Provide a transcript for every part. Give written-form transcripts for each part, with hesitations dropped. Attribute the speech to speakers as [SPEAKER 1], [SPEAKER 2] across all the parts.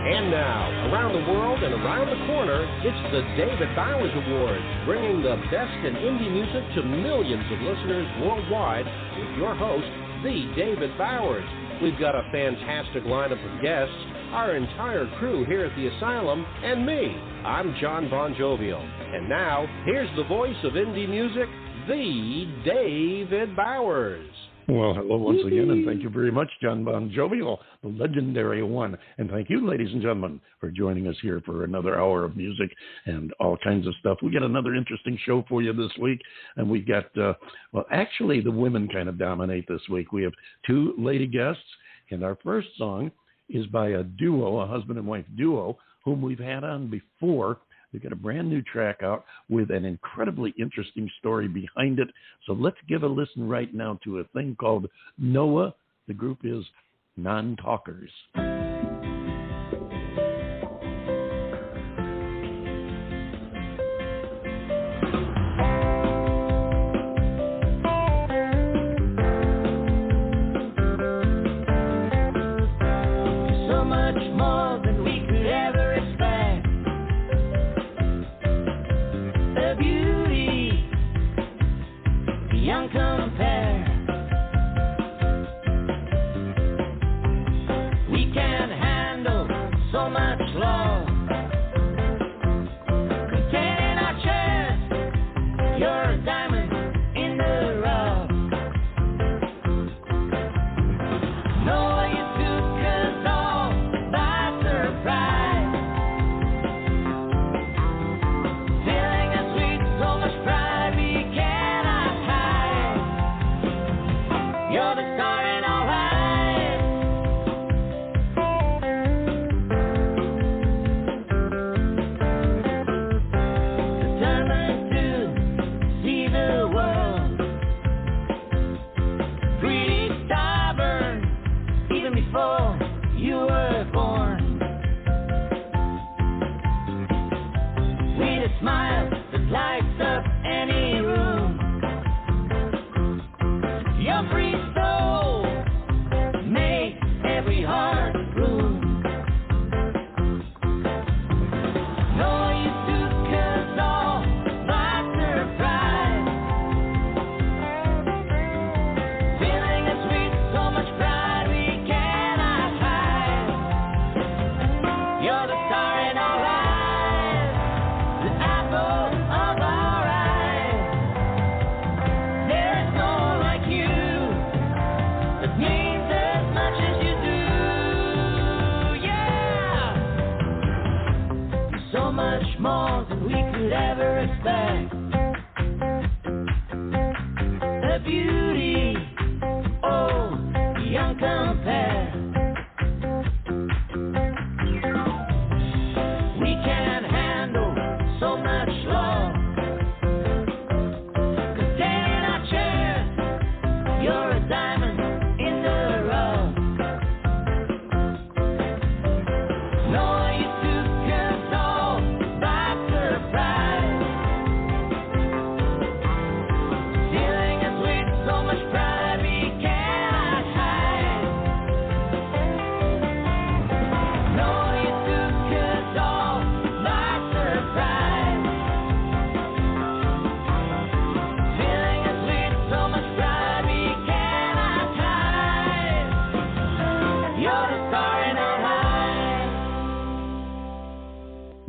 [SPEAKER 1] And now, around the world and around the corner, it's the David Bowers Awards, bringing the best in indie music to millions of listeners worldwide with your host, the David Bowers. We've got a fantastic lineup of guests, our entire crew here at the Asylum, and me. I'm John Bon Jovial. And now, here's the voice of indie music, the David Bowers.
[SPEAKER 2] Well, hello once again, and thank you very much, John Bon Jovial, the legendary one. And thank you, ladies and gentlemen, for joining us here for another hour of music and all kinds of stuff. We got another interesting show for you this week, and we got, actually, the women kind of dominate this week. We have two lady guests, and our first song is by a duo, a husband and wife duo, whom we've had on before. They've got a brand new track out with an incredibly interesting story behind it. So let's give a listen right now to a thing called Noah. The group is Non-Talkers.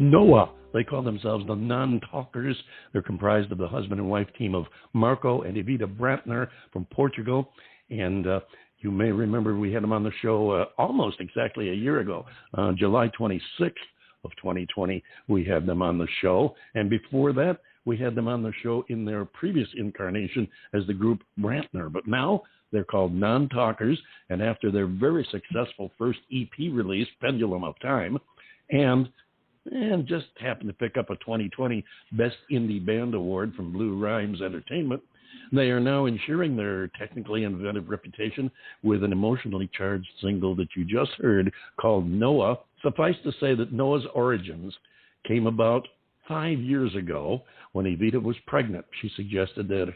[SPEAKER 2] Noah. They call themselves the Non-Talkers. They're comprised of the husband and wife team of Marco and Evita Brantner from Portugal. And you may remember we had them on the show almost exactly a year ago. July 26th of 2020, we had them on the show. And before that, we had them on the show in their previous incarnation as the group Brantner. But now they're called Non-Talkers. And after their very successful first EP release, Pendulum of Time, and just happened to pick up a 2020 Best Indie Band Award from Blue Rhymes Entertainment, they are now ensuring their technically inventive reputation with an emotionally charged single that you just heard called Noah. Suffice to say that Noah's origins came about 5 years ago when Evita was pregnant. She suggested that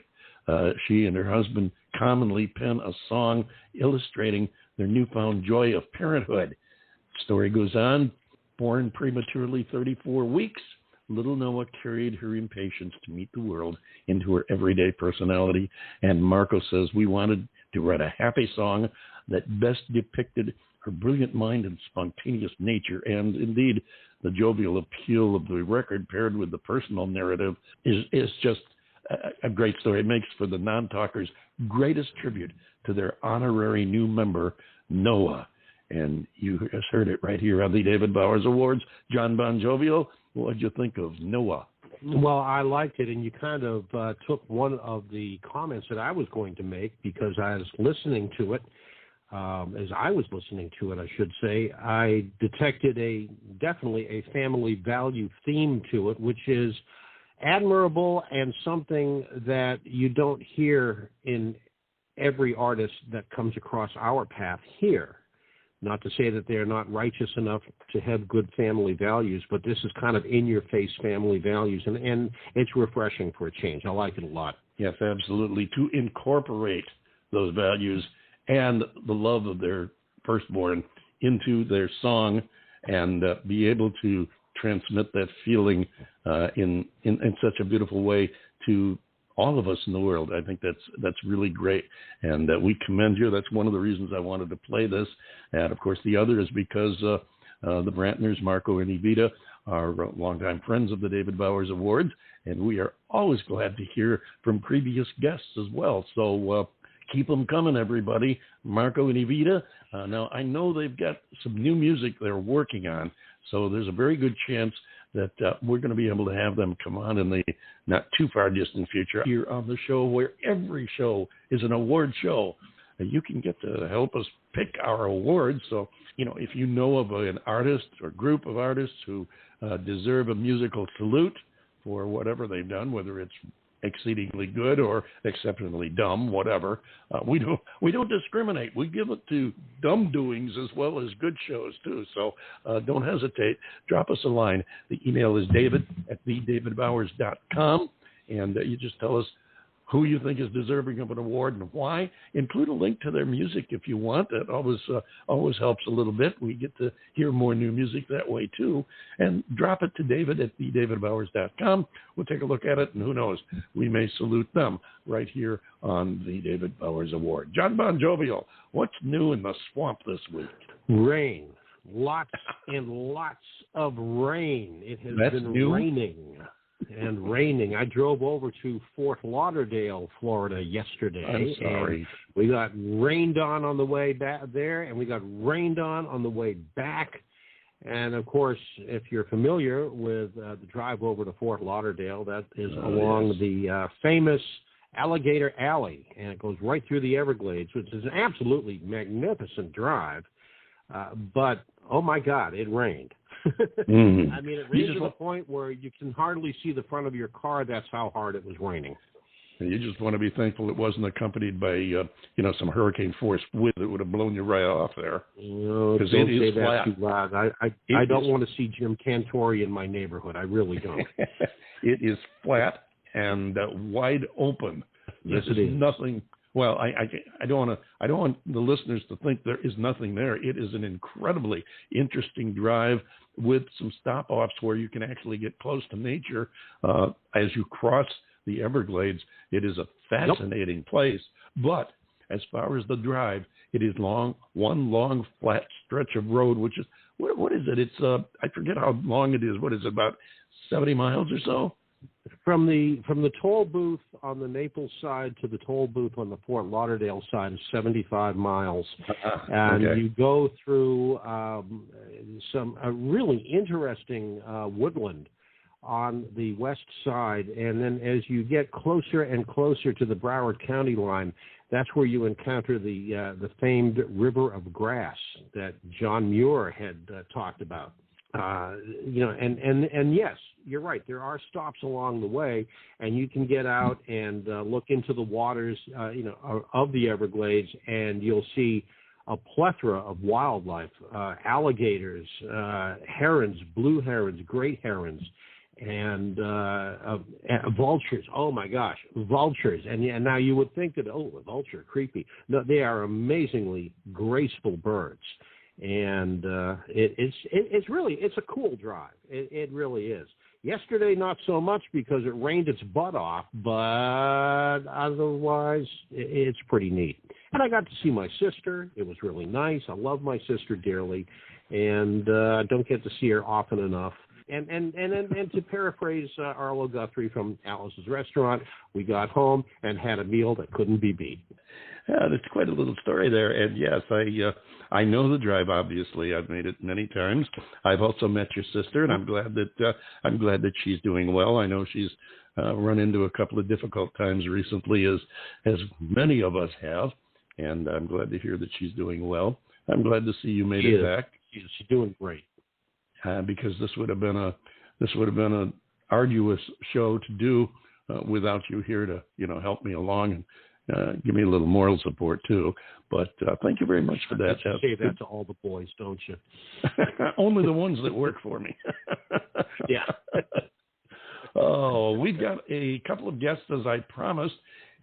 [SPEAKER 2] she and her husband commonly pen a song illustrating their newfound joy of parenthood. The story goes on. Born prematurely 34 weeks, little Noah carried her impatience to meet the world into her everyday personality. And Marco says, we wanted to write a happy song that best depicted her brilliant mind and spontaneous nature. And indeed, the jovial appeal of the record paired with the personal narrative is just a great story. It makes for the non-talkers' greatest tribute to their honorary new member, Noah. And you just heard it right here on the David Bowers Awards. John Bon Jovial, what'd you think of Noah?
[SPEAKER 1] Well, I liked it, and you kind of took one of the comments that I was going to make because I was listening to it. As I was listening to it, I should say, I detected definitely a family value theme to it, which is admirable and something that you don't hear in every artist that comes across our path here. Not to say that they're not righteous enough to have good family values, but this is kind of in-your-face family values, and it's refreshing for a change. I like it a lot.
[SPEAKER 2] Yes, absolutely. To incorporate those values and the love of their firstborn into their song and be able to transmit that feeling in such a beautiful way to all of us in the world. I think that's really great, and we commend you. That's one of the reasons I wanted to play this, and of course the other is because the Brantners, Marco and Evita, are longtime friends of the David Bowers Awards, and we are always glad to hear from previous guests as well. So keep them coming, everybody. Marco and Evita. Now I know they've got some new music they're working on, so there's a very good chance that we're going to be able to have them come on in the not too far distant future here on the show, where every show is an award show. You can get to help us pick our awards. So, if you know of an artist or group of artists who deserve a musical salute for whatever they've done, whether it's exceedingly good or exceptionally dumb, whatever. We don't discriminate. We give it to dumb doings as well as good shows too. So don't hesitate. Drop us a line. The email is david@TheDavidBowers.com, and you just tell us who you think is deserving of an award and why. Include a link to their music if you want. That always helps a little bit. We get to hear more new music that way too. And drop it to David@TheDavidBowers.com. We'll take a look at it, and who knows, we may salute them right here on the David Bowers Award. John Bon Jovial, what's new in the swamp this week?
[SPEAKER 1] Rain. Lots and lots of rain. It has been raining. And raining. I drove over to Fort Lauderdale, Florida yesterday.
[SPEAKER 2] I'm sorry.
[SPEAKER 1] And we got rained on the way back there, and we got rained on the way back. And, of course, if you're familiar with the drive over to Fort Lauderdale, that is along the famous Alligator Alley, and it goes right through the Everglades, which is an absolutely magnificent drive. But, oh, my God, it rained.
[SPEAKER 2] Mm-hmm.
[SPEAKER 1] I mean, it rained to the point where you can hardly see the front of your car. That's how hard it was raining.
[SPEAKER 2] And you just want to be thankful it wasn't accompanied by, some hurricane force wind that would have blown you right off there.
[SPEAKER 1] No, don't say that too loud. I don't want to see Jim Cantori in my neighborhood. I really don't.
[SPEAKER 2] It is flat and wide open.
[SPEAKER 1] Yes, it is.
[SPEAKER 2] Nothing. Well, I don't want the listeners to think there is nothing there. It is an incredibly interesting drive with some stop-offs where you can actually get close to nature as you cross the Everglades. It is a fascinating place. But as far as the drive, it is one long, flat stretch of road, which is, what is it? It's, I forget how long it is. What is it, about 70 miles or so?
[SPEAKER 1] From the toll booth on the Naples side to the toll booth on the Fort Lauderdale side is 75 miles. And you go through some really interesting woodland on the west side. And then as you get closer and closer to the Broward County line, that's where you encounter the famed River of Grass that John Muir had talked about. And yes, you're right. There are stops along the way, and you can get out and look into the waters, of the Everglades, and you'll see a plethora of wildlife: alligators, herons, blue herons, great herons, and vultures. Oh my gosh, vultures! And now you would think that a vulture, creepy. No, they are amazingly graceful birds.
[SPEAKER 3] And it's a cool drive. It really is. Yesterday, not so much because it rained its butt off, but otherwise, it's pretty neat. And I got to see my sister. It was really nice. I love my sister dearly, and I don't get to see her often enough. And to paraphrase Arlo Guthrie from Alice's Restaurant, we got home and had a meal that couldn't be beat.
[SPEAKER 2] Yeah, that's quite a little story there. And yes, I know the drive. Obviously, I've made it many times. I've also met your sister, and I'm glad that she's doing well. I know she's run into a couple of difficult times recently, as many of us have, and I'm glad to hear that she's doing well. I'm glad to see you made it back.
[SPEAKER 3] She's doing great.
[SPEAKER 2] Because this would have been an arduous show to do without you here to help me along and give me a little moral support too. But thank you very much for that.
[SPEAKER 3] You say that to all the boys, don't you?
[SPEAKER 2] Only the ones that work for me.
[SPEAKER 3] Yeah.
[SPEAKER 2] Oh, we've got a couple of guests as I promised,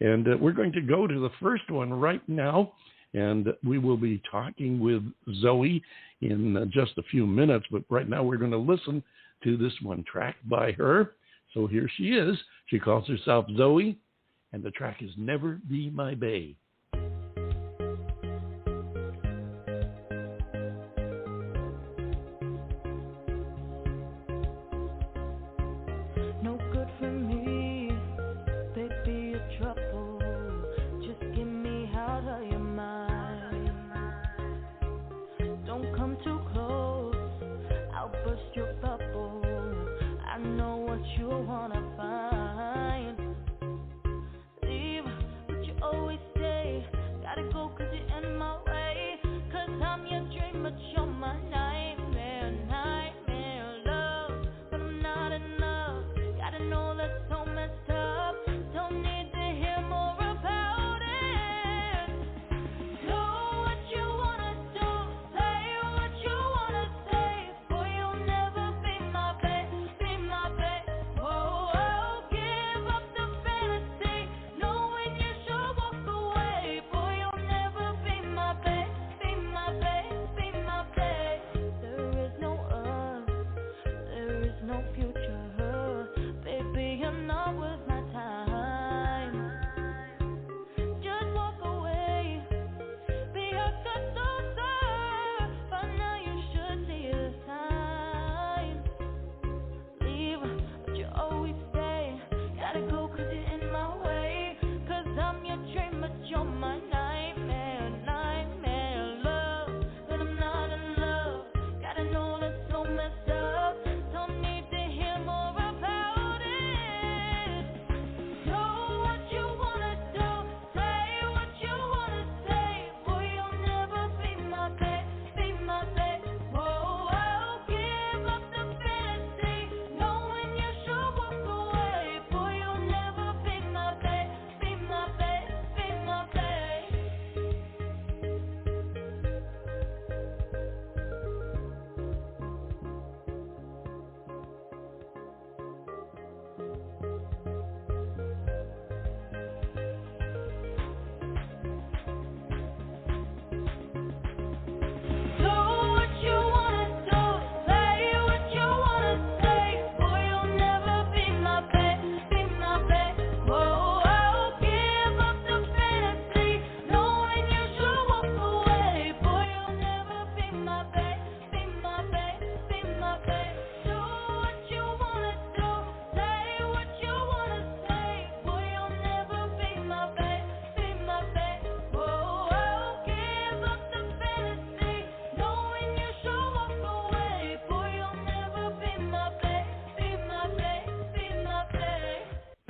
[SPEAKER 2] and we're going to go to the first one right now. And we will be talking with Zoe in just a few minutes. But right now we're going to listen to this one track by her. So here she is. She calls herself Zoe, and the track is Never Be My Bae.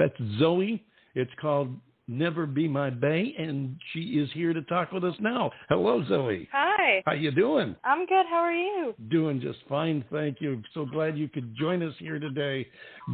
[SPEAKER 2] That's Zoe. It's called Never Be My Bae, and she is here to talk with us now. Hello, Zoe.
[SPEAKER 4] Hi.
[SPEAKER 2] How you doing?
[SPEAKER 4] I'm good. How are you?
[SPEAKER 2] Doing just fine, thank you. So glad you could join us here today.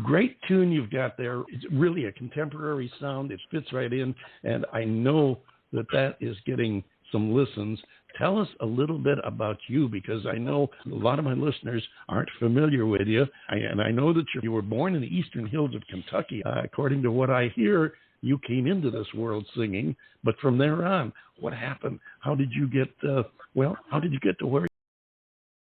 [SPEAKER 2] Great tune you've got there. It's really a contemporary sound. It fits right in, and I know that is getting some listens. Tell us a little bit about you, because I know a lot of my listeners aren't familiar with you. And I know that you were born in the eastern hills of Kentucky. According to what I hear, you came into this world singing. But from there on, what happened? How did you get, how did you get to where